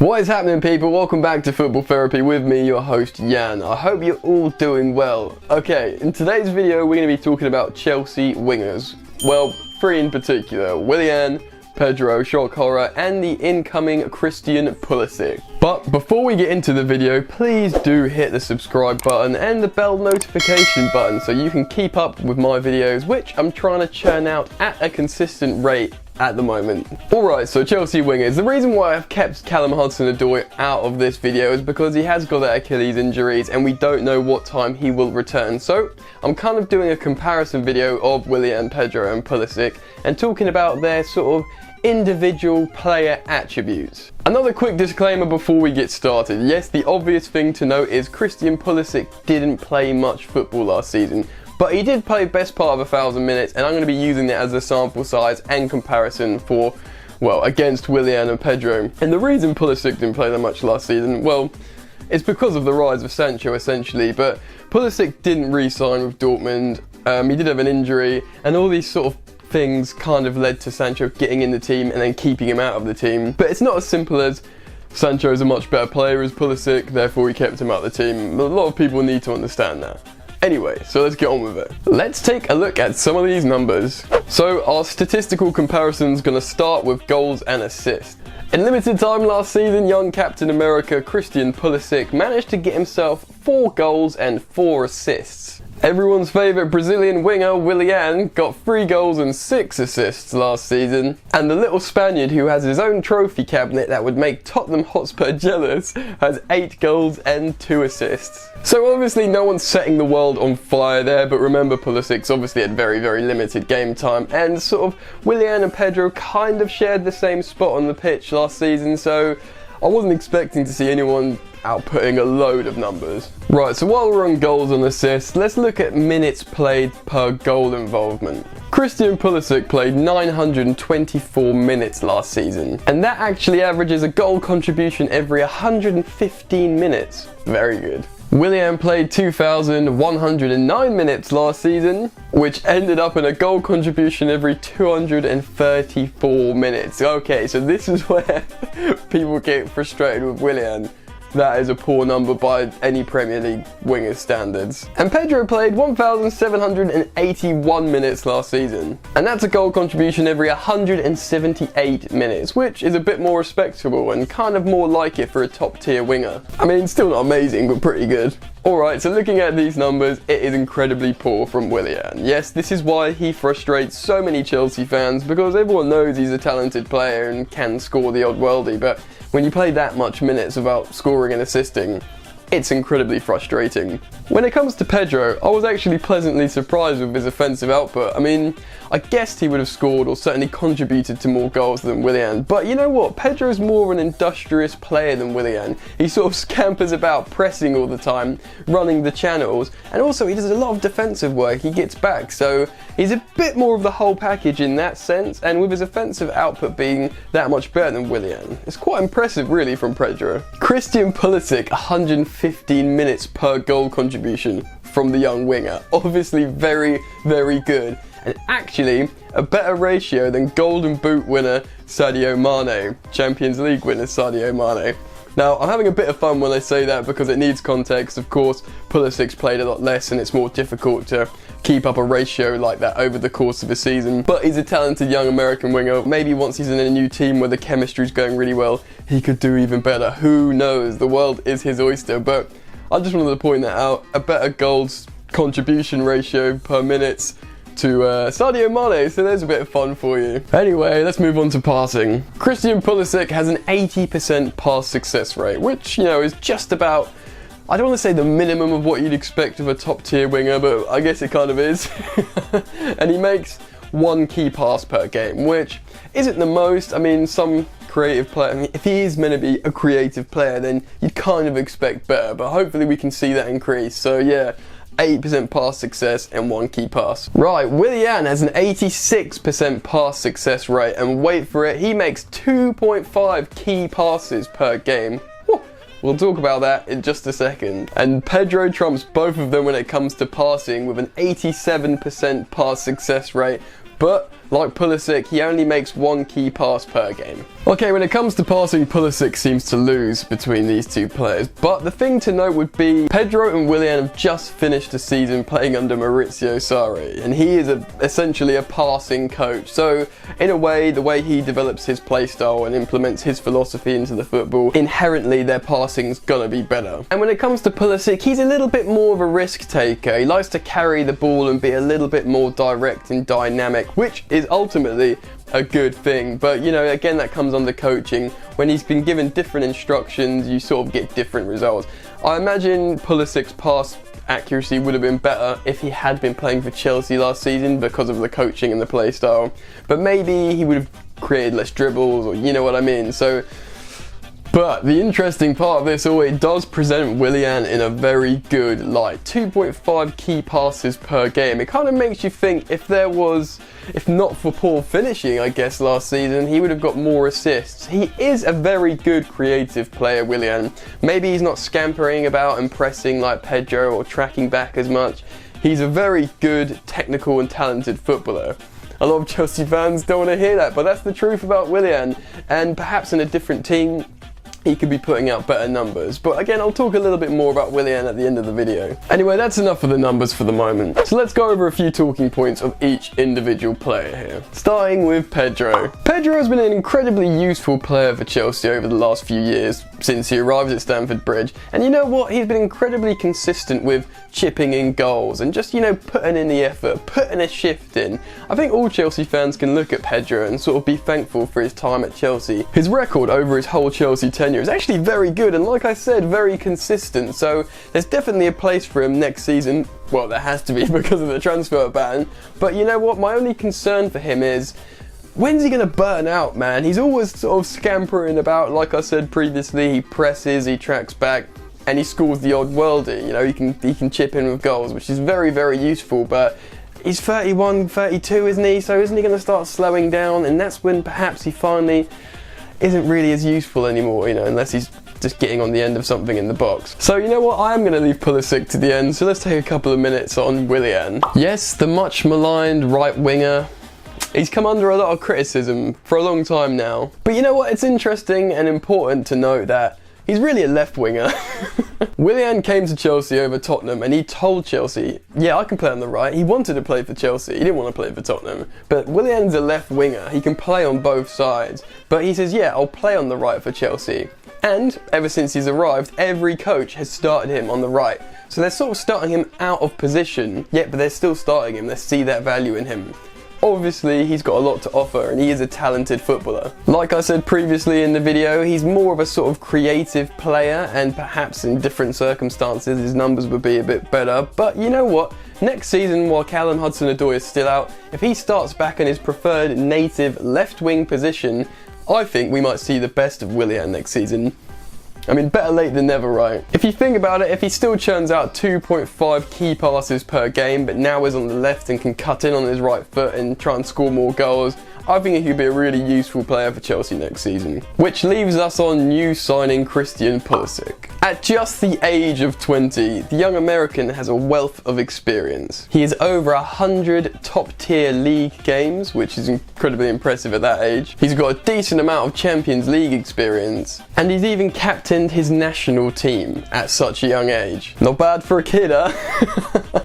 What is happening, people? Welcome back to Football Therapy with me, your host Jan. I hope you're all doing well. Okay, in today's video we're going to be talking about Chelsea wingers. Well, three in particular: Willian, Pedro, shock horror, and the incoming Christian Pulisic. But before we get into the video, please do hit the subscribe button and the bell notification button so you can keep up with my videos, which I'm trying to churn out at a consistent rate at the moment. Alright, so Chelsea wingers. The reason why I've kept Callum Hudson-Odoi out of this video is because he has got that Achilles injuries and we don't know what time he will return. So I'm kind of doing a comparison video of Willian and Pedro and Pulisic and talking about their sort of individual player attributes. Another quick disclaimer before we get started. Yes, the obvious thing to note is Christian Pulisic didn't play much football last season, but he did play best part of 1,000 minutes, and I'm going to be using that as a sample size and comparison for, well, against Willian and Pedro. And the reason Pulisic didn't play that much last season, well, it's because of the rise of Sancho essentially, but Pulisic didn't re-sign with Dortmund, he did have an injury, and all these sort of things kind of led to Sancho getting in the team and then keeping him out of the team. But it's not as simple as Sancho is a much better player as Pulisic, therefore he kept him out of the team. A lot of people need to understand that. Anyway, so let's get on with it. Let's take a look at some of these numbers. So our statistical comparison is going to start with goals and assists. In limited time last season, young Captain America Christian Pulisic managed to get himself 4 goals and 4 assists. Everyone's favourite Brazilian winger, Willian, got 3 goals and 6 assists last season. And the little Spaniard who has his own trophy cabinet that would make Tottenham Hotspur jealous has 8 goals and 2 assists. So obviously no one's setting the world on fire there, but remember Pulisic's obviously had very limited game time, and sort of Willian and Pedro kind of shared the same spot on the pitch last season, so I wasn't expecting to see anyone outputting a load of numbers. Right, so while we're on goals and assists, let's look at minutes played per goal involvement. Christian Pulisic played 924 minutes last season, and that actually averages a goal contribution every 115 minutes. Very good. Willian played 2,109 minutes last season, which ended up in a goal contribution every 234 minutes. Okay, so this is where people get frustrated with Willian. That is a poor number by any Premier League winger's standards. And Pedro played 1,781 minutes last season, and that's a goal contribution every 178 minutes, which is a bit more respectable and kind of more like it for a top tier winger. I mean, still not amazing, but pretty good. Alright, so looking at these numbers, it is incredibly poor from Willian. Yes, this is why he frustrates so many Chelsea fans, because everyone knows he's a talented player and can score the odd worldie, but when you play that much minutes without scoring and assisting, it's incredibly frustrating. When it comes to Pedro, I was actually pleasantly surprised with his offensive output. I mean, I guessed he would have scored or certainly contributed to more goals than Willian, but you know what? Pedro's more of an industrious player than Willian. He sort of scampers about pressing all the time, running the channels, and also he does a lot of defensive work. He gets back, so he's a bit more of the whole package in that sense, and with his offensive output being that much better than Willian, it's quite impressive really from Pedro. Christian Pulisic, 115 minutes per goal contribution from the young winger. Obviously very good, and actually a better ratio than Golden Boot winner Sadio Mane, Champions League winner Sadio Mane. Now, I'm having a bit of fun when I say that because it needs context. Of course, Pulisic's played a lot less and it's more difficult to keep up a ratio like that over the course of a season. But he's a talented young American winger. Maybe once he's in a new team where the chemistry's going really well, he could do even better. Who knows? The world is his oyster. But I just wanted to point that out. A better goals contribution ratio per minutes to Sadio Mane, so there's a bit of fun for you. Anyway, let's move on to passing. Christian Pulisic has an 80% pass success rate, which, you know, is just about, I don't want to say the minimum of what you'd expect of a top tier winger, but I guess it kind of is. And he makes 1 key pass per game, which isn't the most. I mean, some creative player, I mean, if he is meant to be a creative player, then you'd kind of expect better, but hopefully we can see that increase. So yeah, 80% pass success and 1 key pass. Right, Willian has an 86% pass success rate, and wait for it, he makes 2.5 key passes per game. We'll talk about that in just a second. And Pedro trumps both of them when it comes to passing with an 87% pass success rate, but like Pulisic, he only makes one key pass per game. Okay, when it comes to passing, Pulisic seems to lose between these two players, but the thing to note would be Pedro and Willian have just finished the season playing under Maurizio Sarri, and he is essentially a passing coach. So in a way, the way he develops his play style and implements his philosophy into the football, inherently their passing's gonna be better. And when it comes to Pulisic, he's a little bit more of a risk taker. He likes to carry the ball and be a little bit more direct and dynamic, which is ultimately a good thing. But you know, again, that comes under coaching. When he's been given different instructions, you sort of get different results. I imagine Pulisic's pass accuracy would have been better if he had been playing for Chelsea last season because of the coaching and the play style, but maybe he would have created less dribbles, or you know what I mean. But the interesting part of this, it does present Willian in a very good light. 2.5 key passes per game. It kind of makes you think if not for poor finishing, I guess, last season, he would have got more assists. He is a very good creative player, Willian. Maybe he's not scampering about and pressing like Pedro or tracking back as much. He's a very good, technical and talented footballer. A lot of Chelsea fans don't want to hear that, but that's the truth about Willian. And perhaps in a different team, he could be putting out better numbers. But again, I'll talk a little bit more about Willian at the end of the video. Anyway, that's enough of the numbers for the moment. So let's go over a few talking points of each individual player here. Starting with Pedro. Pedro has been an incredibly useful player for Chelsea over the last few years, since he arrived at Stamford Bridge. And you know what? He's been incredibly consistent with chipping in goals and just, you know, putting in the effort, putting a shift in. I think all Chelsea fans can look at Pedro and sort of be thankful for his time at Chelsea. His record over his whole Chelsea tenure is actually very good, and like I said, very consistent. So there's definitely a place for him next season. Well, there has to be because of the transfer ban. But you know what? My only concern for him is, when's he going to burn out, man? He's always sort of scampering about. Like I said previously, he presses, he tracks back, and he scores the odd worldie. You know, he can chip in with goals, which is very, very useful. But he's 31, 32, isn't he? So isn't he going to start slowing down? And that's when perhaps he finally isn't really as useful anymore, you know, unless he's just getting on the end of something in the box. So you know what, I am going to leave Pulisic to the end, so let's take a couple of minutes on Willian. Yes, the much maligned right winger. He's come under a lot of criticism for a long time now. But you know what, it's interesting and important to note that he's really a left winger. Willian came to Chelsea over Tottenham and he told Chelsea, yeah, I can play on the right. He wanted to play for Chelsea, he didn't want to play for Tottenham. But Willian's a left winger, he can play on both sides. But he says, yeah, I'll play on the right for Chelsea. And ever since he's arrived, every coach has started him on the right. So they're sort of starting him out of position, yet but they're still starting him, they see that value in him. Obviously, he's got a lot to offer and he is a talented footballer. Like I said previously in the video, he's more of a sort of creative player, and perhaps in different circumstances his numbers would be a bit better. But you know what? Next season, while Callum Hudson-Odoi is still out, if he starts back in his preferred native left-wing position, I think we might see the best of Willian next season. I mean, better late than never, right? If you think about it, if he still churns out 2.5 key passes per game, but now is on the left and can cut in on his right foot and try and score more goals, I think he could be a really useful player for Chelsea next season. Which leaves us on new signing Christian Pulisic. At just the age of 20, the young American has a wealth of experience. He has over 100 top-tier league games, which is incredibly impressive at that age. He's got a decent amount of Champions League experience, and he's even captained his national team at such a young age. Not bad for a kid, huh?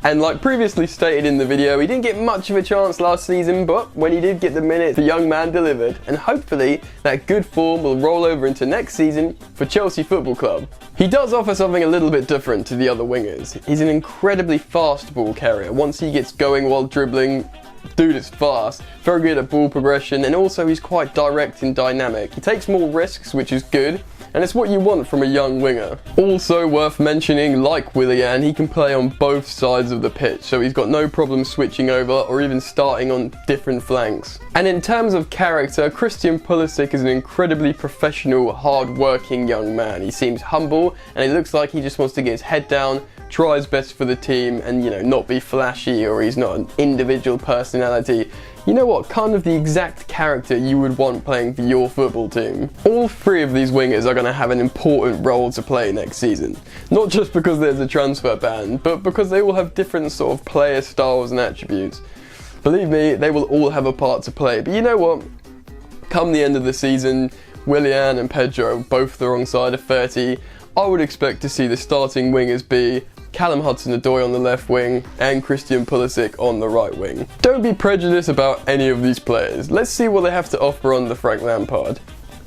And like previously stated in the video, he didn't get much of a chance last season, but when he did get the minutes, the young man delivered, and hopefully that good form will roll over into next season for Chelsea Football Club. He does offer something a little bit different to the other wingers. He's an incredibly fast ball carrier. Once he gets going while dribbling, dude is fast, very good at ball progression, and also he's quite direct and dynamic. He takes more risks, which is good, and it's what you want from a young winger. Also worth mentioning, like Willian, he can play on both sides of the pitch, so he's got no problem switching over or even starting on different flanks. And in terms of character, Christian Pulisic is an incredibly professional, hard-working young man. He seems humble, and it looks like he just wants to get his head down, try his best for the team, and you know, not be flashy, or he's not an individual personality. You know what, kind of the exact character you would want playing for your football team. All three of these wingers are going to have an important role to play next season. Not just because there's a transfer ban, but because they all have different sort of player styles and attributes. Believe me, they will all have a part to play. But you know what? Come the end of the season, Willian and Pedro, both the wrong side of 30, I would expect to see the starting wingers be Callum Hudson-Odoi on the left wing and Christian Pulisic on the right wing. Don't be prejudiced about any of these players. Let's see what they have to offer under Frank Lampard.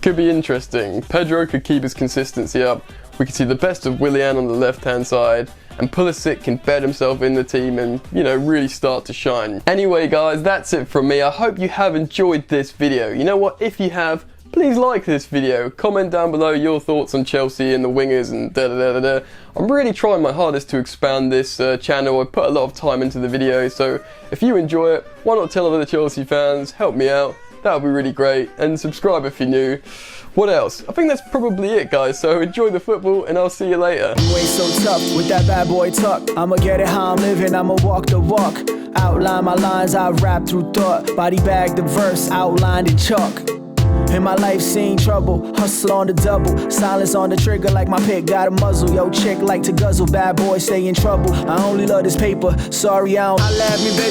Could be interesting. Pedro could keep his consistency up. We could see the best of Willian on the left-hand side, and Pulisic can bed himself in the team and, you know, really start to shine. Anyway, guys, that's it from me. I hope you have enjoyed this video. You know what? If you have, please like this video. Comment down below your thoughts on Chelsea and the wingers and da-da-da-da-da. I'm really trying my hardest to expand this channel. I put a lot of time into the video, so if you enjoy it, why not tell other Chelsea fans? Help me out. That would be really great. And subscribe if you're new. What else? I think that's probably it, guys. So enjoy the football, and I'll see you later. You ain't so tough with that bad boy tuck. I'ma get it how I'm living, I'ma walk the walk. Outline my lines, I rap through thought. Body bag the verse, outlined in chalk. In my life seen trouble, hustle on the double. Silence on the trigger like my pick got a muzzle. Yo, chick like to guzzle, bad boy stay in trouble. I only love this paper, sorry I don't. I laugh me, baby.